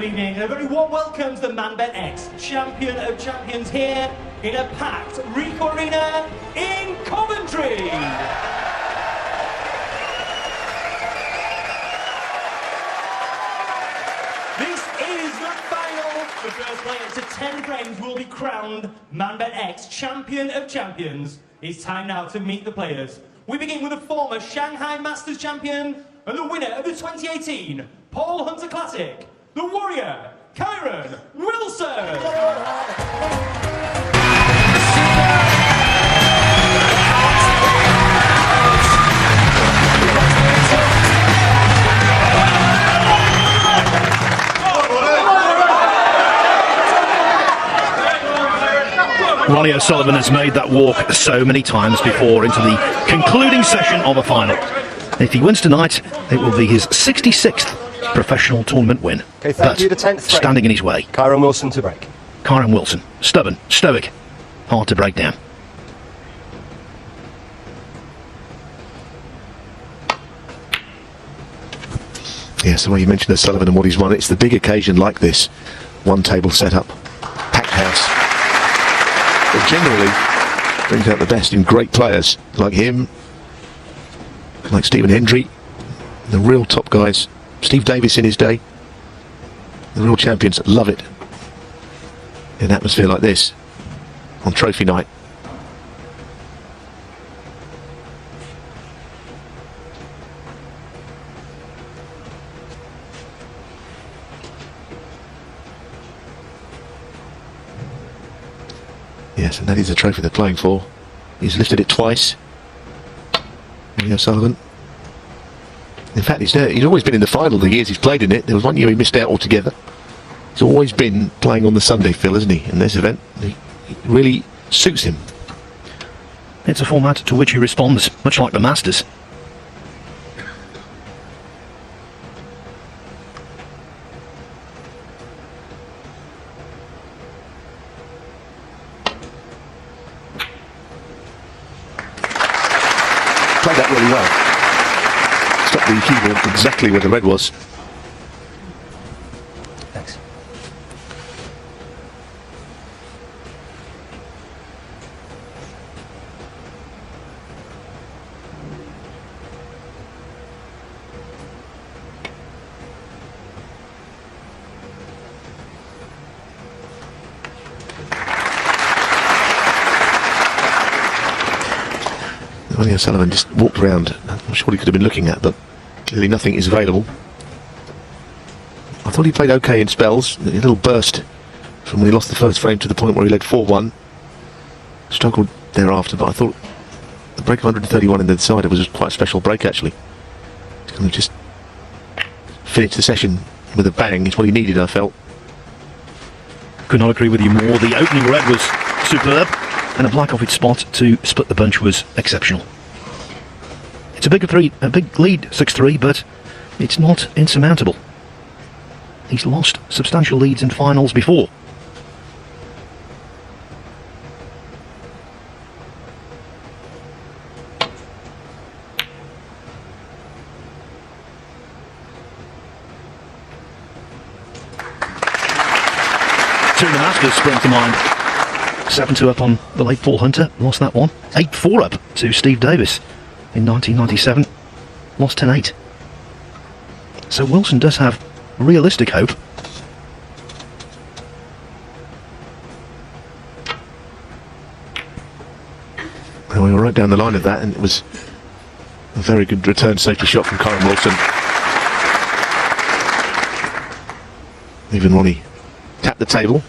evening, and a very warm welcome to the ManBet X Champion of Champions here in a packed Ricoh Arena in Coventry. This is the final. The first player to 10 frames will be crowned ManBet X Champion of Champions. It's time now to meet the players. We begin with the former Shanghai Masters champion and the winner of the 2018 Paul Hunter Classic, the Warrior, Kyren Wilson. Ronnie O'Sullivan has made that walk so many times before into the concluding session of a final. If he wins tonight, it will be his 66th professional tournament win. Okay, thank you. The 10th frame. Standing in his way. Kyren Wilson to break. Kyren Wilson, stubborn, stoic, hard to break down. Yes, the way you mentioned O'Sullivan and what he's won, it's the big occasion like this. One table setup, packed house. It generally brings out the best in great players like him, like Stephen Hendry, the real top guys, Steve Davis in his day. The real champions love it in an atmosphere like this on trophy night. Yes, and that is the trophy they're playing for. He's lifted it twice. Ronnie O'Sullivan. In fact, he's always been in the final the years he's played in it. There was one year he missed out altogether. He's always been playing on the Sunday, Phil, isn't he? In this event, it really suits him. It's a format to which he responds, much like the Masters. Played that really well. Stopped the keyboard exactly where the red was. Thanks. Ronnie O'Sullivan just walked around. I'm not sure what he could have been looking at, but clearly nothing is available. I thought he played okay in spells. A little burst from when he lost the first frame to the point where he led 4-1. Struggled thereafter, but I thought the break of 131 in the decider was quite a special break, actually. To kind of just finish the session with a bang is what he needed, I felt. Could not agree with you more. The opening red was superb, and a black off its spot to split the bunch was exceptional. It's a big lead, 6-3, but it's not insurmountable. He's lost substantial leads in finals before. Two in the Masters spring to mind. 7-2 up on the late Paul Hunter, lost that one. 8-4 up to Steve Davis in 1997, lost 10-8. So Wilson does have realistic hope. Well, we were right down the line of that, and it was a very good return safety shot from Kyren Wilson. Even Ronnie tapped the table.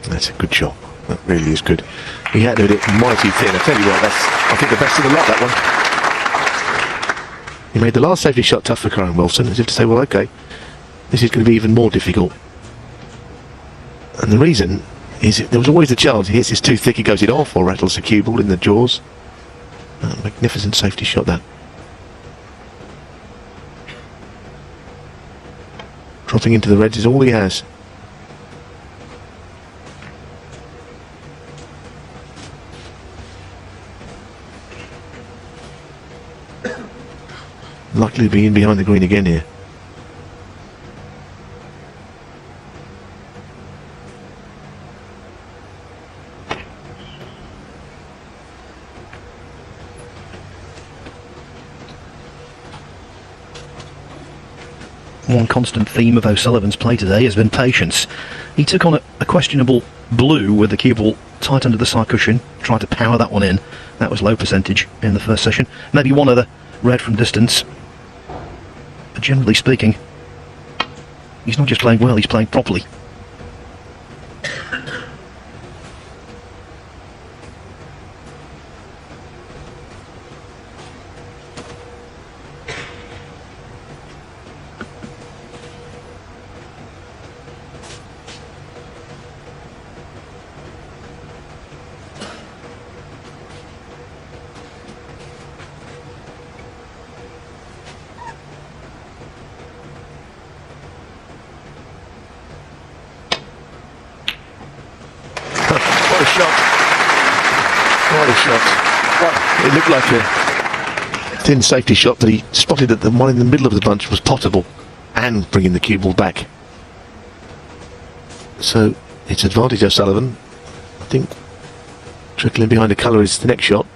That's a good shot. That really is good. He had to hit it mighty thin. I tell you what, that's, I think, the best of the lot, that one. He made the last safety shot tough for Kyren Wilson, as if to say, well, okay, this is going to be even more difficult. And the reason is there was always the chance he hits this too thick, he goes it off, or rattles the cue ball in the jaws. Magnificent safety shot, that. Dropping into the reds is all he has. Luckily being behind the green again here. One constant theme of O'Sullivan's play today has been patience. He took on a questionable blue with the cue ball tight under the side cushion, tried to power that one in. That was low percentage in the first session. Maybe one other red from distance. But generally speaking, he's not just playing well, he's playing properly. What a shot. What a shot. It looked like a thin safety shot, but he spotted that the one in the middle of the bunch was potable and bringing the cue ball back. So it's advantage O'Sullivan. I think trickling behind the colour is the next shot.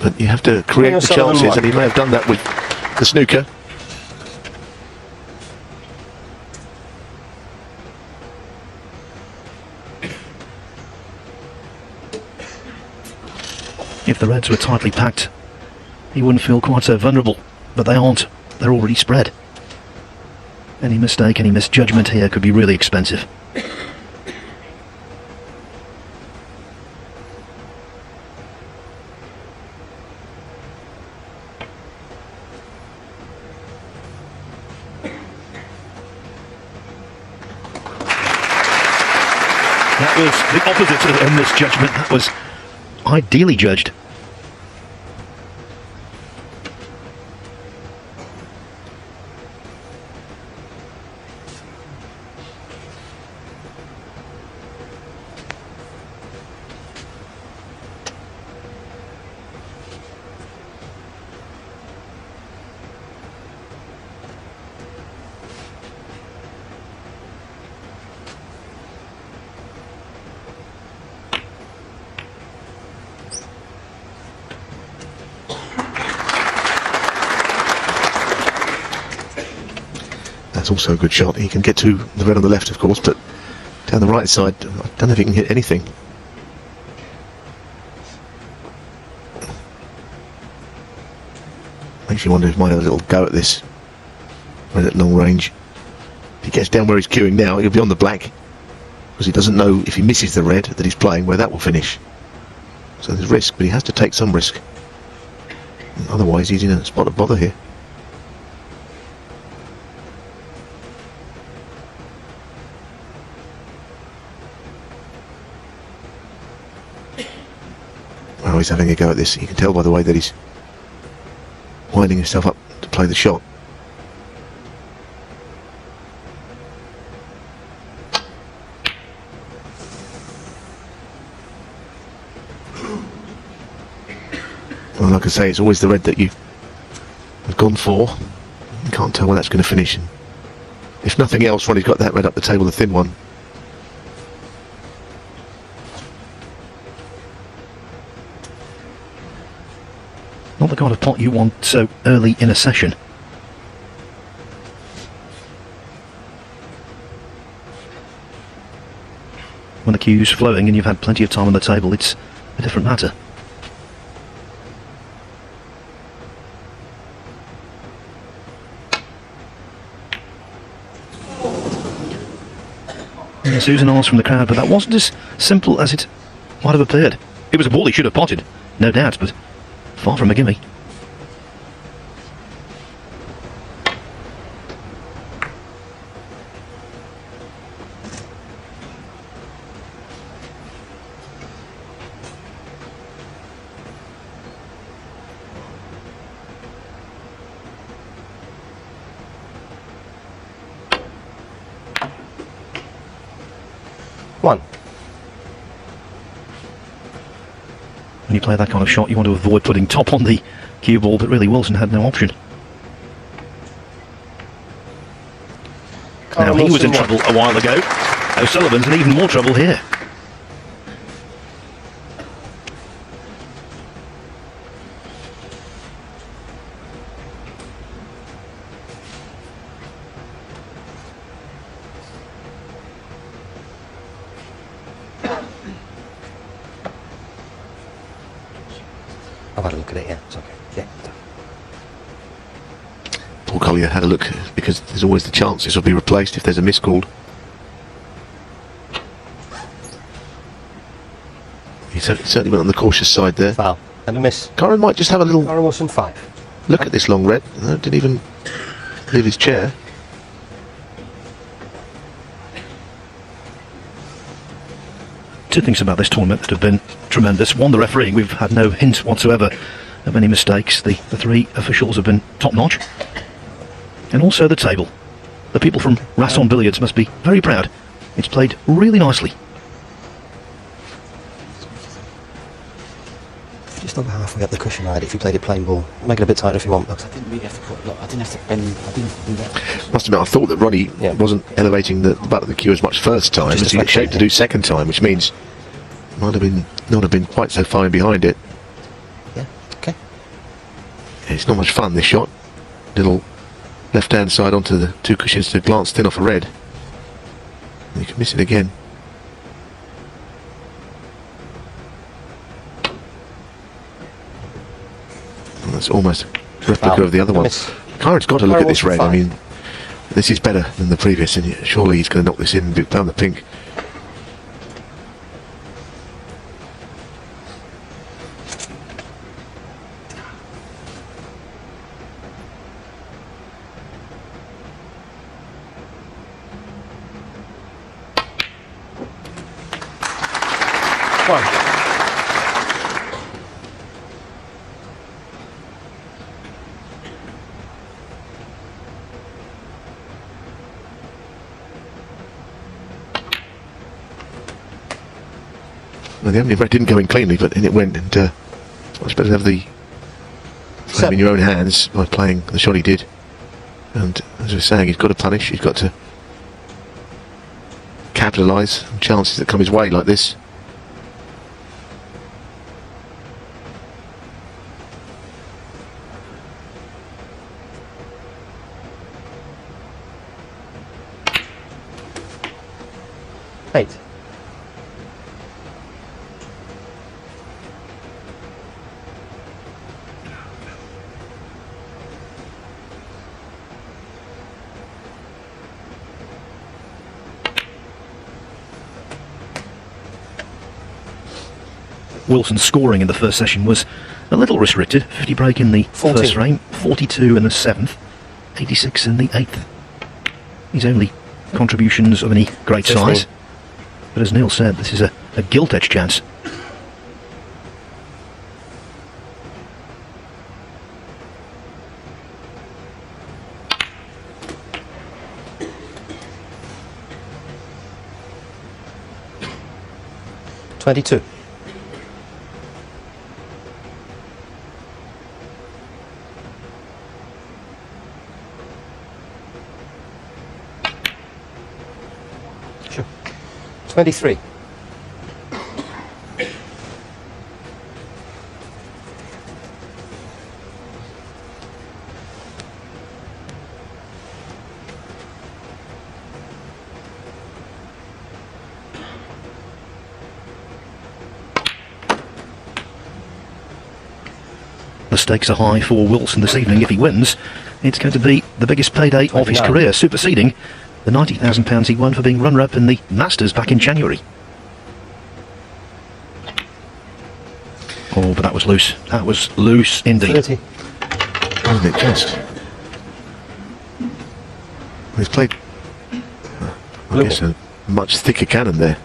But you have to create the chances, and he may have done that with the snooker. If the reds were tightly packed, he wouldn't feel quite so vulnerable, but they aren't. They're already spread. Any mistake, any misjudgment here could be really expensive. That was the opposite of a misjudgment. That was ideally judged. That's also a good shot. He can get to the red on the left, of course, but down the right side, I don't know if he can hit anything. Makes you wonder if he might have a little go at this red at long range. If he gets down where he's queuing now, he'll be on the black, because he doesn't know if he misses the red that he's playing where that will finish. So there's risk, but he has to take some risk. Otherwise, he's in a spot of bother here. Oh, he's having a go at this. You can tell by the way that he's winding himself up to play the shot. Well, like I say, it's always the red that you have gone for. You can't tell where that's going to finish. And if nothing else, Ronnie's got that red up the table, the thin one. Not the kind of pot you want so early in a session. When the cue's flowing and you've had plenty of time on the table, it's a different matter. Yeah, Susan asked from the crowd, but that wasn't as simple as it might have appeared. It was a ball he should have potted, no doubt, but far from a gimme. 1. When you play that kind of shot, you want to avoid putting top on the cue ball, but really Wilson had no option. Now he was in trouble a while ago. O'Sullivan's in even more trouble here. I've had a look at it, yeah, it's okay. Yeah. Paul Collier had a look because there's always the chance this will be replaced if there's a miss called. He certainly went on the cautious side there. Foul. And a miss. Kyren might just have a little Kyren Wilson 5. look at this long red. No, didn't even leave his chair. Two things about this tournament that have been tremendous. One, the refereeing. We've had no hint whatsoever of any mistakes. The three officials have been top-notch. And also the table. The people from Rasson Billiards must be very proud. It's played really nicely. Just over halfway up the cushion, right? If you played it plain ball, make it a bit tighter if you want. I didn't really have to put. Look, I didn't have to bend. I didn't do that. Must admit, I thought that Ronnie wasn't elevating the butt of the cue as much first time as he shaped to do second time, which means might have been not have been quite so fine behind it. Yeah. Okay. It's not much fun, this shot. Little left-hand side onto the two cushions to glance thin off a red. And you can miss it again. And that's almost a replica of the other one. Kyren's got to look at this red. I mean, this is better than the previous, and surely he's going to knock this in and down the pink. Well, the only red didn't go in cleanly, but in it went, and it's better to have the game in your own hands by playing the shot he did. And as I was saying, he's got to punish, he's got to capitalise on chances that come his way like this. Eight. Wilson's scoring in the first session was a little restricted. 50 break in the first frame, 42 in the 7th, 86 in the 8th. His only contributions of any great size. But as Neil said, this is a gilt-edged chance. $22. Sure. 23. The stakes are high for Wilson this evening. If he wins, it's going to be the biggest payday of his career, superseding the £90,000 he won for being runner-up in the Masters back in January. Oh, but that was loose. That was loose indeed. 30. Wasn't it just? He's played, I guess, a much thicker cannon there.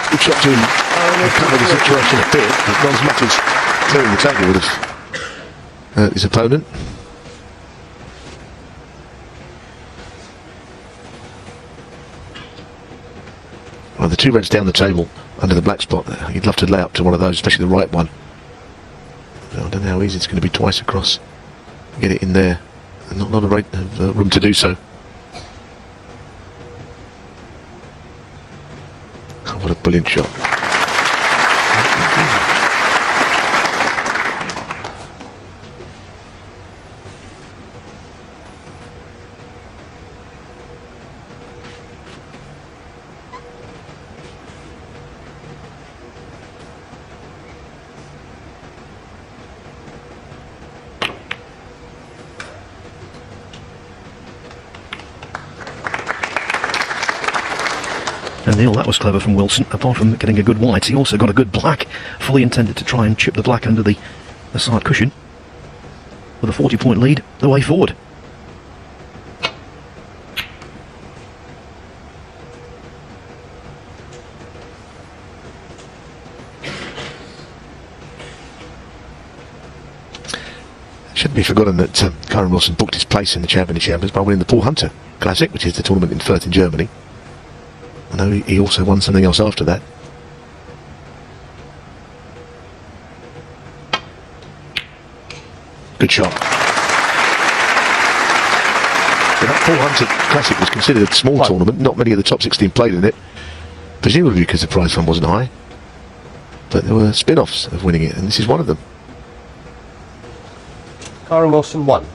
Good shot to recover the situation a bit, but not as much as clearing the table would have his opponent. Well, the two reds down the table under the black spot. You'd love to lay up to one of those, especially the right one. I don't know how easy it's going to be twice across. Get it in there. Not a lot of room to do so. Oh, what a brilliant shot. And Neil, that was clever from Wilson. Apart from getting a good white, he also got a good black, fully intended to try and chip the black under the side cushion. With a 40-point lead, the way forward. It shouldn't be forgotten that Kyren Wilson booked his place in the Champions by winning the Paul Hunter Classic, which is the tournament in Fürth in Germany. I know he also won something else after that. Good shot. So that Paul Hunter Classic was considered a small tournament. Not many of the top 16 played in it, presumably because the prize fund wasn't high. But there were spin-offs of winning it, and this is one of them. Kyren Wilson 1.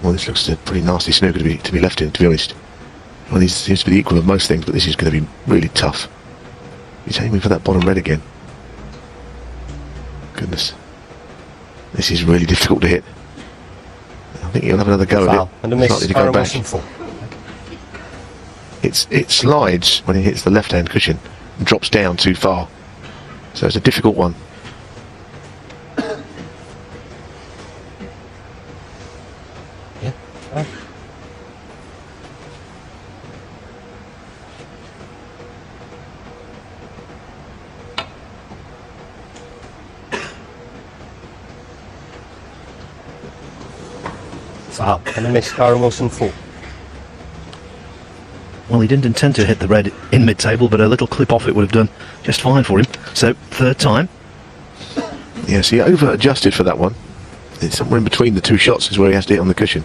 Well, this looks a pretty nasty snooker to be left in, to be honest. Well, this seems to be the equal of most things, but this is going to be really tough. He's aiming for that bottom red again. Goodness. This is really difficult to hit. I think he'll have another go at it. And a miss. Likely to go Kyren back. Wilson 4. It slides when it hits the left-hand cushion and drops down too far. So it's a difficult one. Yeah. Foul. And a miss. Kyren Wilson 4. Well, he didn't intend to hit the red in mid-table, but a little clip off it would have done just fine for him. So, third time. Yes, he over-adjusted for that one. It's somewhere in between the two shots is where he has to hit on the cushion.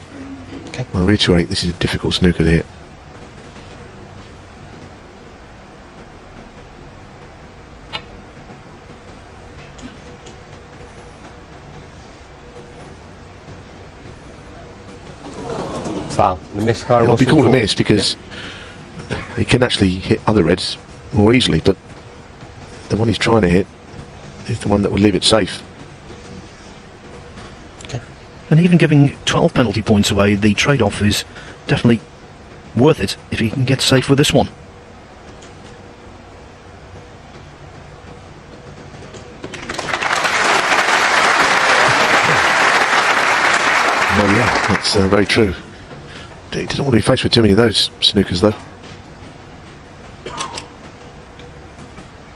Okay. I'll reiterate, this is a difficult snooker to hit. Foul. And a miss. Kyren It'll be Wilson called a 4. miss because he can actually hit other reds more easily, but the one he's trying to hit is the one that will leave it safe. And even giving 12 penalty points away, the trade-off is definitely worth it if he can get safe with this one. Well, yeah, that's very true. He doesn't want to be faced with too many of those snookers, though.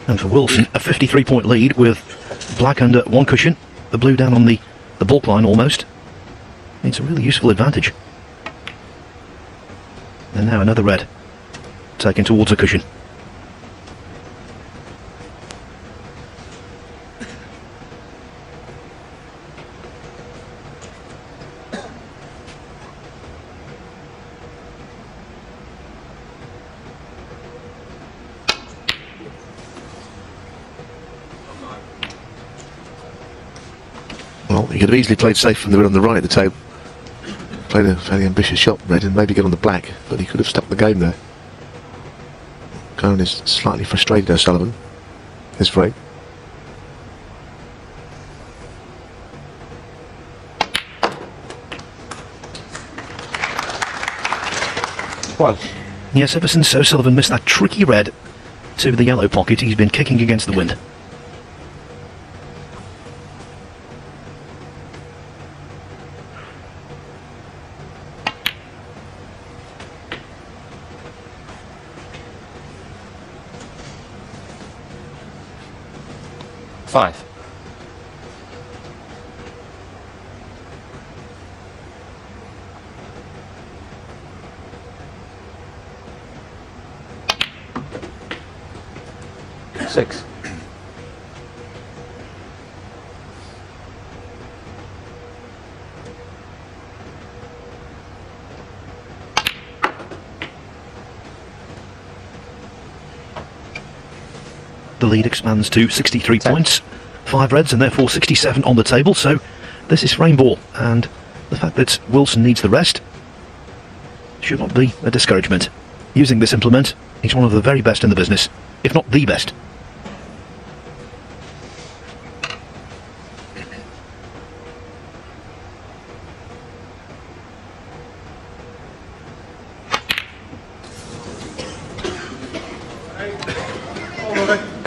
And for Wilson, a 53-point lead with black under one cushion, the blue down on the bulk line almost. It's a really useful advantage. And now another red taken towards a cushion. Well, he could have easily played safe from the red on the right at the table. Played a fairly ambitious shot, red, and maybe get on the black, but he could have stuck the game there. Kyren is slightly frustrated, O'Sullivan. His frame. One. Yes, ever since O'Sullivan missed that tricky red to the yellow pocket, he's been kicking against the wind. 5. Six. The lead expands to 63 points, 5 reds and therefore 67 on the table, so this is frame ball, and the fact that Wilson needs the rest should not be a discouragement. Using this implement, he's one of the very best in the business, if not the best.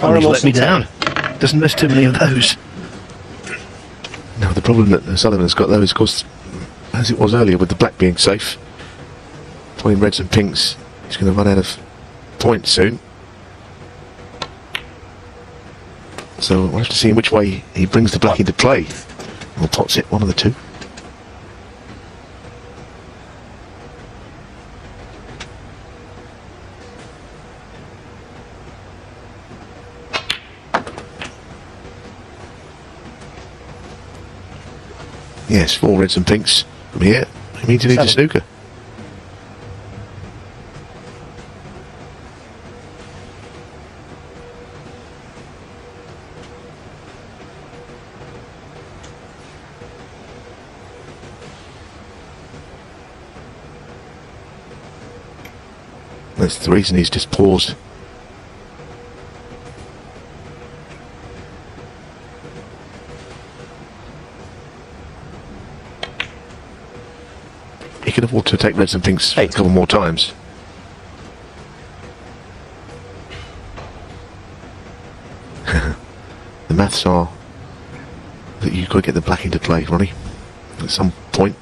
Ronnie's let me down. Doesn't miss too many of those. No, the problem that Sullivan's got though is, of course, as it was earlier with the black being safe, playing reds and pinks, he's going to run out of points soon. So we'll have to see in which way he brings the black into play. Or pots it, one of the two. Yes, 4 reds and pinks from here. It means he needs a snooker. That's the reason he's just paused. He can afford to take reds and pinks a couple more times. The maths are that you've got to get the black into play, Ronnie, at some point.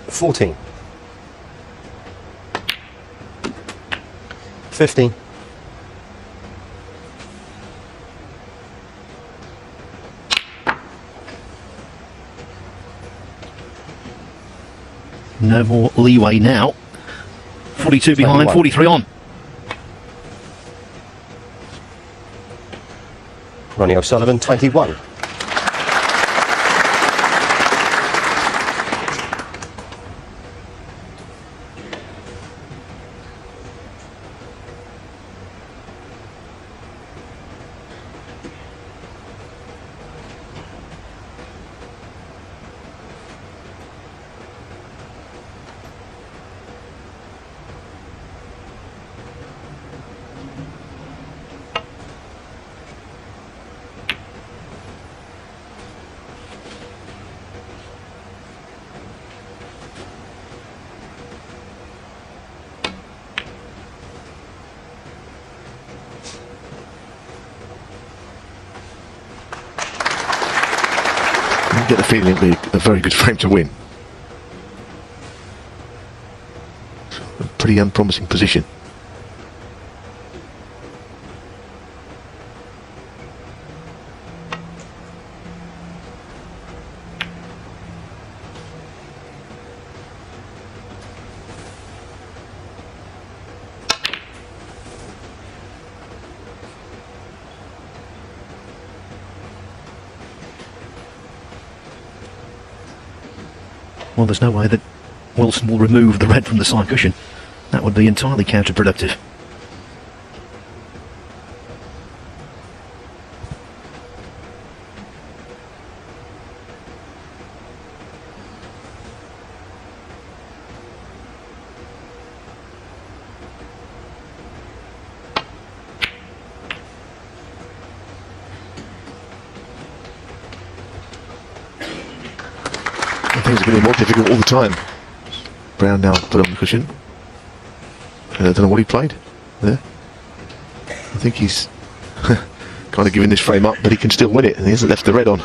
$14. 15. No more leeway now. 42 behind, 43 on. Ronnie O'Sullivan, 21. Get the feeling it'll be a very good frame to win. A pretty unpromising position. Well, there's no way that Wilson will remove the red from the side cushion. That would be entirely counterproductive. Things are getting more difficult all the time. Brown now put on the cushion. I don't know what he played there. I think he's kind of giving this frame up, but he can still win it, and he hasn't left the red on.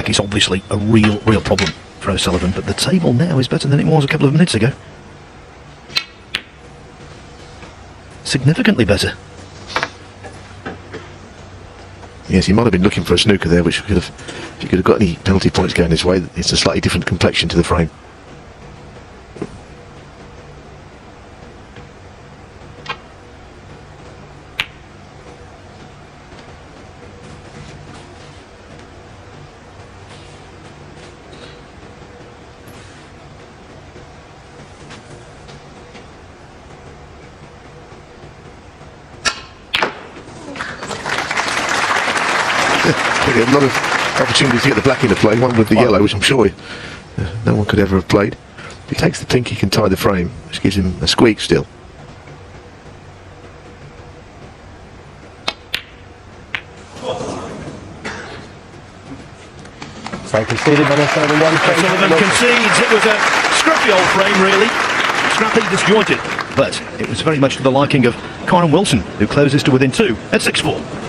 back is obviously a real problem for O'Sullivan, but the table now is better than it was a couple of minutes ago. Significantly better. Yes, he might have been looking for a snooker there, which could have, if he could have got any penalty points going his way, it's a slightly different complexion to the frame. A lot of opportunities to get the black into play, one with the yellow, which I'm sure no one could ever have played. If he takes the pink, he can tie the frame, which gives him a squeak still. Frame conceded by O'Sullivan. O'Sullivan concedes. It was a scruffy old frame, really. Scrappy, disjointed. But it was very much to the liking of Kyren Wilson, who closes to within 2 at 6-4.